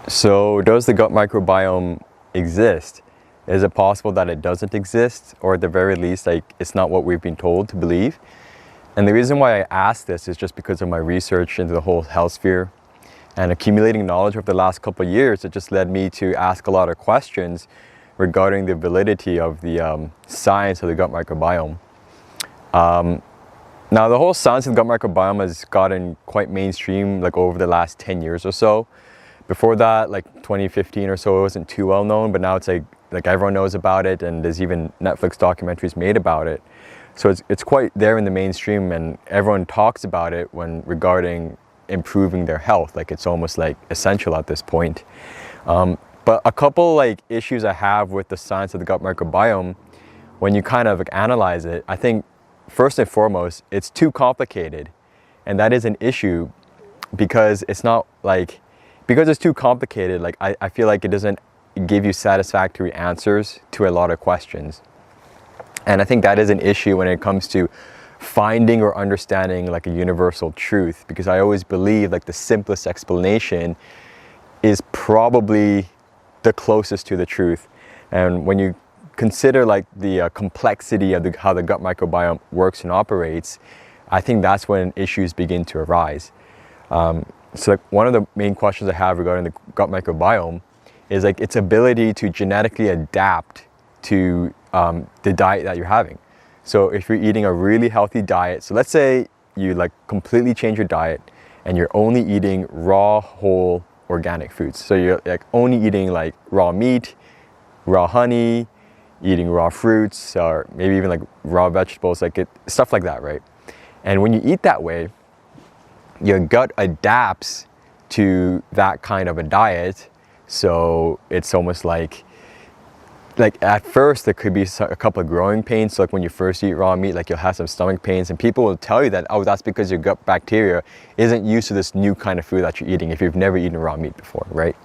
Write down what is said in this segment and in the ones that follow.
So does the gut microbiome exist? Is it possible that it doesn't exist, or at the very least, like, it's not what we've been told to believe? And the reason why I ask this is just because of my research into the whole health sphere and accumulating knowledge over the last couple of years. It just led me to ask a lot of questions regarding the validity of the science of the gut microbiome. Now, the whole science of the gut microbiome has gotten quite mainstream like over the last 10 years or so. Before that, like 2015 or so, it wasn't too well known, but now it's like everyone knows about it, and there's even Netflix documentaries made about it. So it's quite there in the mainstream, and everyone talks about it when regarding improving their health. Like, it's almost like essential at this point. But a couple like issues I have with the science of the gut microbiome, when you kind of like analyze it, I think first and foremost, it's too complicated. And that is an issue because it's not like, because it's too complicated, like I feel like it doesn't give you satisfactory answers to a lot of questions. And I think that is an issue when it comes to finding or understanding like a universal truth, because I always believe like the simplest explanation is probably the closest to the truth. And when you consider like the complexity of how the gut microbiome works and operates, I think that's when issues begin to arise. So like one of the main questions I have regarding the gut microbiome is like its ability to genetically adapt to the diet that you're having. So if you're eating a really healthy diet, so let's say you like completely change your diet and you're only eating raw, whole, organic foods. So you're like only eating like raw meat, raw honey, eating raw fruits, or maybe even like raw vegetables, like stuff like that, right? And when you eat that way, your gut adapts to that kind of a diet. So it's almost like at first there could be a couple of growing pains. So like when you first eat raw meat, like you'll have some stomach pains, and people will tell you that, oh, that's because your gut bacteria isn't used to this new kind of food that you're eating if you've never eaten raw meat before, right?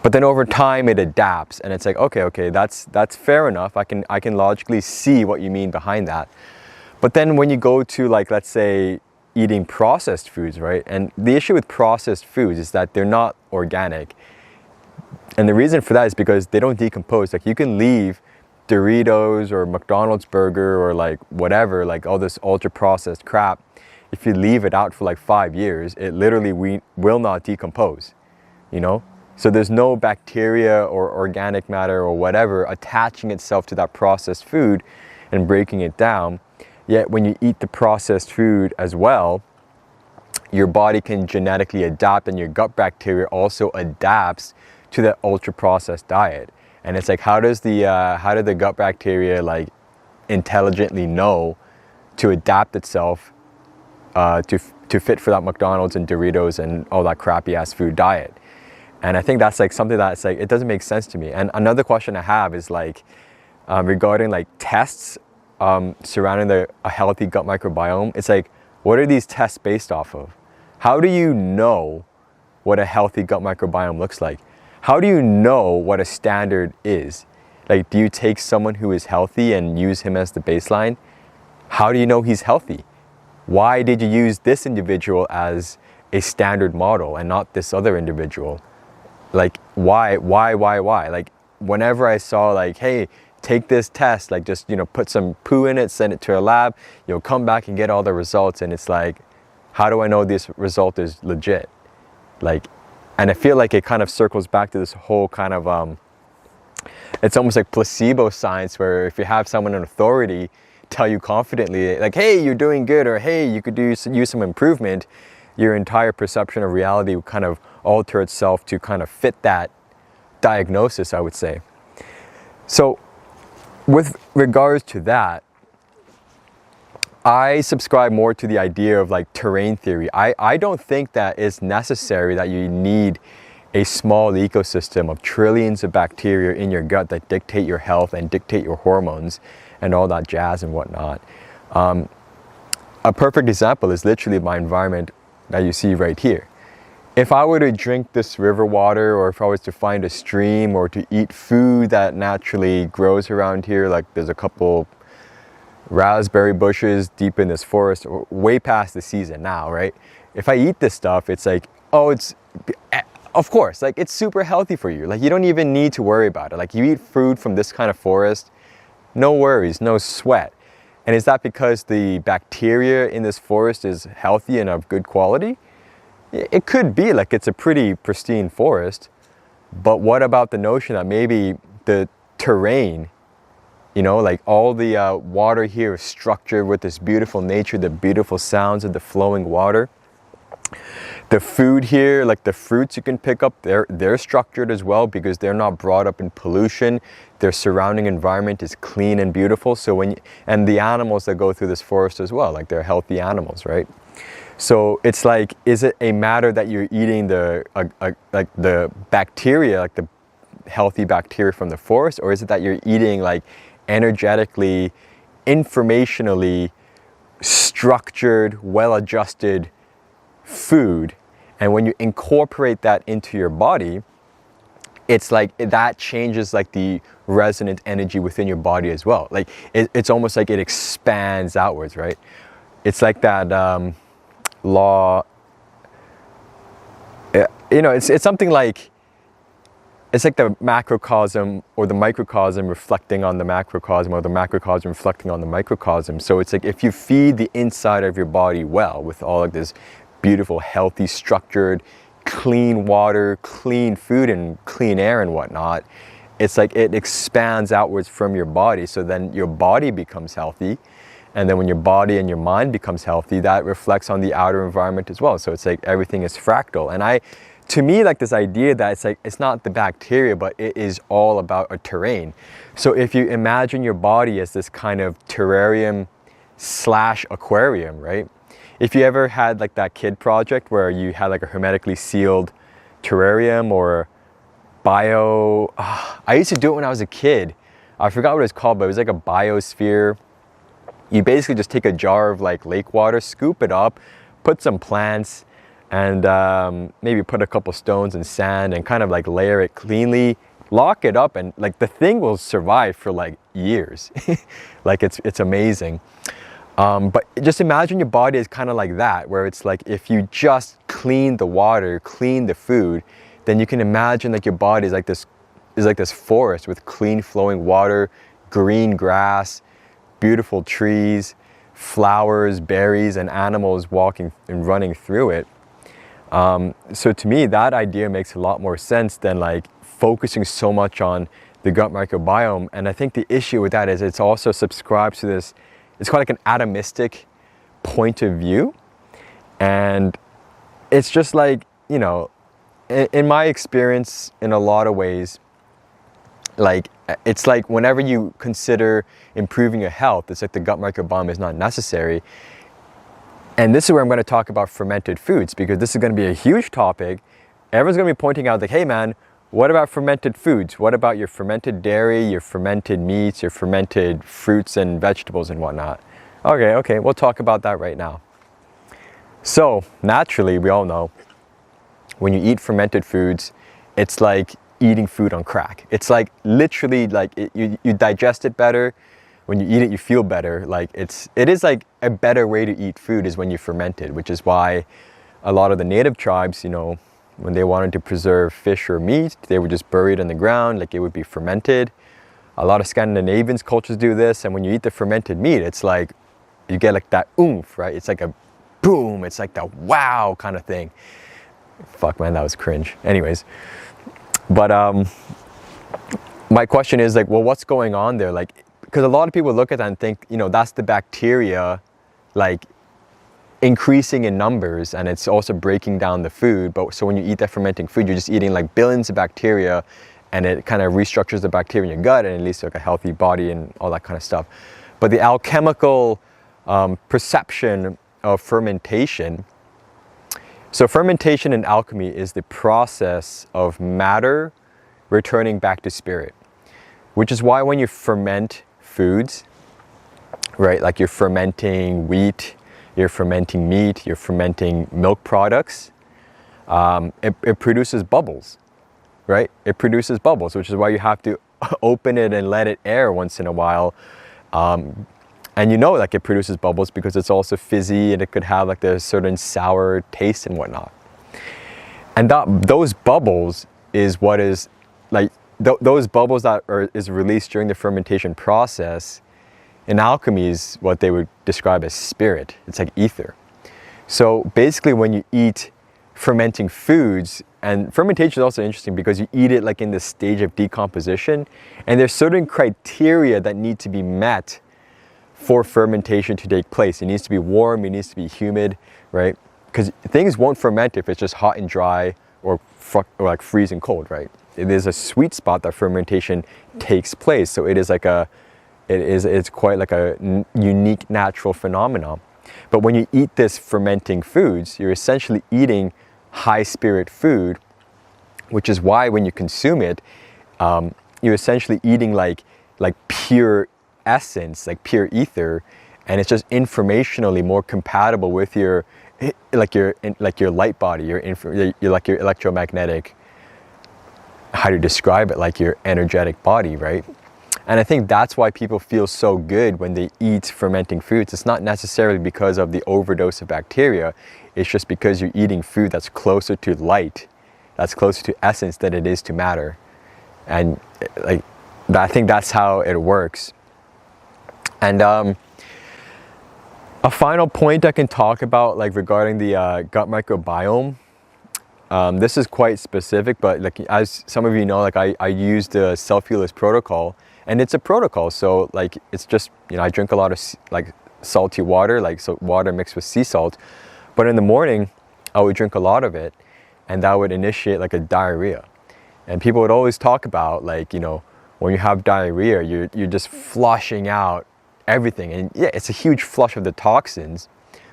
But then over time it adapts, and it's like, okay, that's fair enough. I can logically see what you mean behind that. But then when you go to like, let's say, eating processed foods, right? And the issue with processed foods is that they're not organic. And the reason for that is because they don't decompose. Like, you can leave Doritos or McDonald's burger or like whatever, like all this ultra processed crap. If you leave it out for like 5 years, it literally will not decompose, you know? So there's no bacteria or organic matter or whatever attaching itself to that processed food and breaking it down. Yet when you eat the processed food as well, your body can genetically adapt, and your gut bacteria also adapts to the ultra processed diet. And it's like, how did the gut bacteria like intelligently know to adapt itself to fit for that McDonald's and Doritos and all that crappy ass food diet? And I think that's like something that's like, it doesn't make sense to me. And another question I have is like regarding like tests surrounding a healthy gut microbiome. It's like, what are these tests based off of? How do you know what a healthy gut microbiome looks like? How do you know what a standard is? Like, do you take someone who is healthy and use him as the baseline? How do you know he's healthy? Why did you use this individual as a standard model and not this other individual? Like, why? Like, whenever I saw like, hey, take this test, like just, you know, put some poo in it, send it to a lab, you'll come back and get all the results. And it's like, how do I know this result is legit? Like, and I feel like it kind of circles back to this whole kind of, it's almost like placebo science, where if you have someone in authority tell you confidently, like, hey, you're doing good, or hey, you could use some improvement, your entire perception of reality will kind of alter itself to kind of fit that diagnosis, I would say. So with regards to that, I subscribe more to the idea of like terrain theory. I don't think that it's necessary that you need a small ecosystem of trillions of bacteria in your gut that dictate your health and dictate your hormones and all that jazz and whatnot. A perfect example is literally my environment that you see right here. If I were to drink this river water, or if I was to find a stream, or to eat food that naturally grows around here, like there's a couple raspberry bushes deep in this forest, way past the season now, right? If I eat this stuff, it's like, oh, of course, like it's super healthy for you. Like you don't even need to worry about it. Like you eat food from this kind of forest, no worries, no sweat. And is that because the bacteria in this forest is healthy and of good quality? It could be, like it's a pretty pristine forest, but what about the notion that maybe the terrain, you know, like all the water here is structured with this beautiful nature, the beautiful sounds of the flowing water. The food here, like the fruits you can pick up, they're structured as well because they're not brought up in pollution. Their surrounding environment is clean and beautiful. So and the animals that go through this forest as well, like they're healthy animals, right? So it's like, is it a matter that you're eating like the bacteria, like the healthy bacteria from the forest, or is it that you're eating like energetically, informationally structured, well-adjusted food? And when you incorporate that into your body, it's like that changes like the resonant energy within your body as well. Like it's almost like it expands outwards, right? It's like that law, you know, it's something like, it's like the macrocosm or the microcosm reflecting on the macrocosm, or the macrocosm reflecting on the microcosm. So it's like if you feed the inside of your body well with all of this beautiful, healthy, structured, clean water, clean food, and clean air and whatnot, it's like it expands outwards from your body. So then your body becomes healthy. And then when your body and your mind becomes healthy, that reflects on the outer environment as well. So it's like everything is fractal. And to me, like this idea that it's like, it's not the bacteria, but it is all about a terrain. So if you imagine your body as this kind of terrarium / aquarium, right? If you ever had like that kid project where you had like a hermetically sealed terrarium or I used to do it when I was a kid. I forgot what it was called, but it was like a biosphere. You basically just take a jar of like lake water, scoop it up, put some plants, and maybe put a couple stones and sand and kind of like layer it cleanly, lock it up, and like the thing will survive for like years. Like it's amazing. But just imagine your body is kind of like that, where it's like if you just clean the water, clean the food, then you can imagine like your body is like this forest with clean flowing water, green grass, beautiful trees, flowers, berries, and animals walking and running through it. So to me, that idea makes a lot more sense than like focusing so much on the gut microbiome. And I think the issue with that is it's also subscribed to this, it's called like an atomistic point of view. And it's just like, you know, in my experience, in a lot of ways, like it's like whenever you consider improving your health, it's like the gut microbiome is not necessary. And this is where I'm going to talk about fermented foods, because this is going to be a huge topic. Everyone's going to be pointing out like, hey man, what about fermented foods? What about your fermented dairy, your fermented meats, your fermented fruits and vegetables and whatnot? Okay, we'll talk about that right now. So naturally, we all know when you eat fermented foods, it's like eating food on crack. It's like literally like you digest it better. When you eat it, you feel better. Like it is like a better way to eat food is when you ferment it, which is why a lot of the native tribes, you know, when they wanted to preserve fish or meat, they would just bury it in the ground, like it would be fermented. A lot of Scandinavians cultures do this, and when you eat the fermented meat, it's like you get like that oomph, right? It's like a boom, it's like the wow kind of thing. Fuck man, that was cringe. Anyways, but my question is like, well, what's going on there? Like, because a lot of people look at that and think, you know, that's the bacteria like increasing in numbers, and it's also breaking down the food. But so when you eat that fermenting food, you're just eating like billions of bacteria, and it kind of restructures the bacteria in your gut, and it leads to like a healthy body and all that kind of stuff. But the alchemical perception of fermentation, so fermentation in alchemy is the process of matter returning back to spirit, which is why when you ferment foods, right, like you're fermenting wheat, you're fermenting meat, you're fermenting milk products, it produces bubbles, right? It produces bubbles, which is why you have to open it and let it air once in a while. And you know, like it produces bubbles because it's also fizzy and it could have like a certain sour taste and whatnot. And those bubbles is what is like, those bubbles that is released during the fermentation process in alchemy is what they would describe as spirit. It's like ether. So basically when you eat fermenting foods, and fermentation is also interesting because you eat it like in the stage of decomposition, and there's certain criteria that need to be met for fermentation to take place. It needs to be warm, it needs to be humid, right? Because things won't ferment if it's just hot and dry or like freezing cold, right? It is a sweet spot that fermentation takes place. So it is like it's quite like a unique natural phenomenon. But when you eat this fermenting foods, you're essentially eating high spirit food, which is why when you consume it, you're essentially eating like pure essence, like pure ether, and it's just informationally more compatible with your light body, your electromagnetic, how to describe it, like your energetic body, right? And I think that's why people feel so good when they eat fermenting foods. It's not necessarily because of the overdose of bacteria. It's just because you're eating food that's closer to light, that's closer to essence than it is to matter. And like, I think that's how it works. And a final point I can talk about, like regarding the gut microbiome. This is quite specific, but like as some of you know, like I use the self-healers protocol, and it's a protocol. So like it's just, you know, I drink a lot of like salty water, like so water mixed with sea salt. But in the morning, I would drink a lot of it, and that would initiate like a diarrhea. And people would always talk about, like, you know, when you have diarrhea, you're just flushing out everything. And yeah, it's a huge flush of the toxins,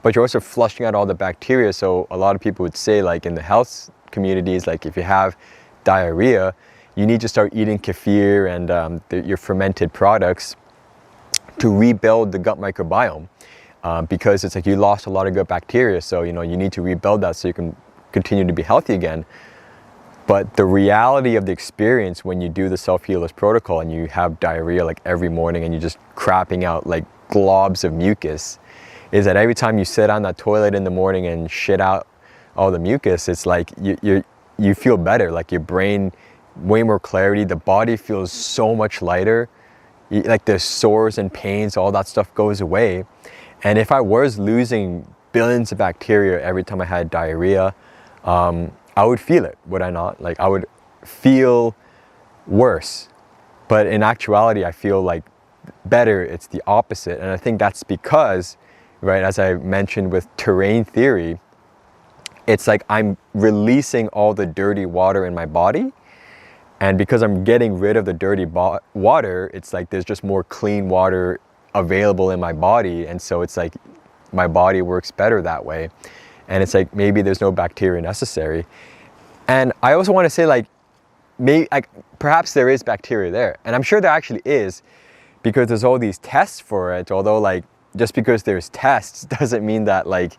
but you're also flushing out all the bacteria. So a lot of people would say, like in the health communities, like if you have diarrhea, you need to start eating kefir and your fermented products to rebuild the gut microbiome, because it's like you lost a lot of gut bacteria. So, you know, you need to rebuild that so you can continue to be healthy again. But the reality of the experience when you do the self-healers protocol and you have diarrhea like every morning and you're just crapping out like globs of mucus, is that every time you sit on that toilet in the morning and shit out all the mucus, it's like you feel better, like your brain, way more clarity, the body feels so much lighter, like the sores and pains, all that stuff goes away. And if I was losing billions of bacteria every time I had diarrhea, I would feel it, would I not? Like I would feel worse, but in actuality I feel like better. It's the opposite. And I think that's because, right, as I mentioned with terrain theory, it's like I'm releasing all the dirty water in my body, and because I'm getting rid of the dirty water, it's like there's just more clean water available in my body, and so it's like my body works better that way. And it's like maybe there's no bacteria necessary. And I also want to say, like, maybe like perhaps there is bacteria there, and I'm sure there actually is, because there's all these tests for it. Although, like, just because there's tests doesn't mean that like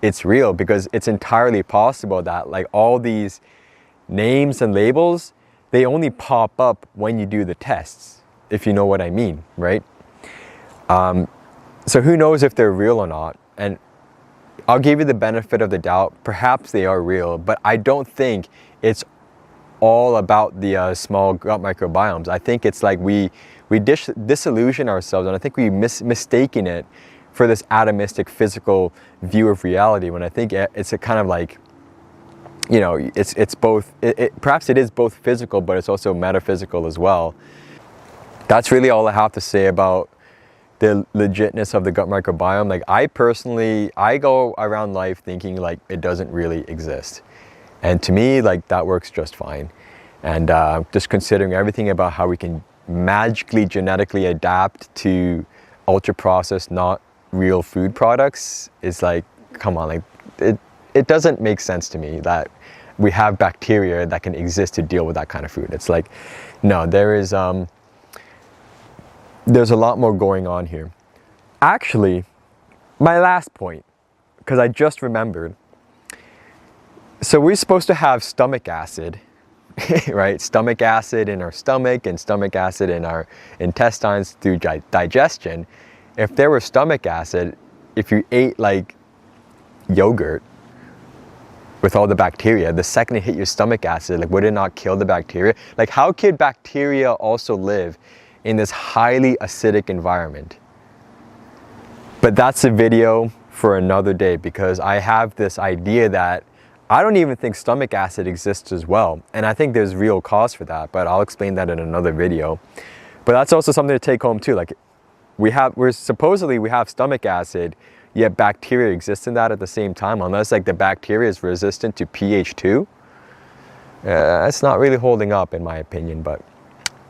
it's real, because it's entirely possible that like all these names and labels, they only pop up when you do the tests, if you know what I mean, right? So who knows if they're real or not? And I'll give you the benefit of the doubt. Perhaps they are real, but I don't think it's all about the small gut microbiomes. I think it's like we disillusion ourselves, and I think we mistaken it for this atomistic physical view of reality, when I think it's a kind of like, you know, it's both, perhaps it is both physical, but it's also metaphysical as well. That's really all I have to say about the legitness of the gut microbiome. Like I personally, I go around life thinking like it doesn't really exist. And to me, like that works just fine. And just considering everything about how we can magically genetically adapt to ultra processed, not real food products is like, come on, like it doesn't make sense to me that we have bacteria that can exist to deal with that kind of food. It's like, no, there's a lot more going on here. Actually, my last point, because I just remembered. So we're supposed to have stomach acid, right? Stomach acid in our stomach and stomach acid in our intestines through digestion. If there was stomach acid, if you ate like yogurt, with all the bacteria. The second it hit your stomach acid, like would it not kill the bacteria? Like how could bacteria also live in this highly acidic environment? But that's a video for another day, because I have this idea that I don't even think stomach acid exists as well. And I think there's real cause for that, but I'll explain that in another video. But that's also something to take home too. Like we're supposedly we have stomach acid, yet bacteria exist in that at the same time, unless like the bacteria is resistant to pH 2. It's not really holding up in my opinion, but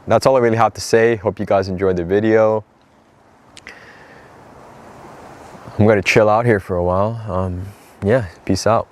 that's all I really have to say. Hope you guys enjoyed the video. I'm gonna chill out here for a while. Yeah, peace out.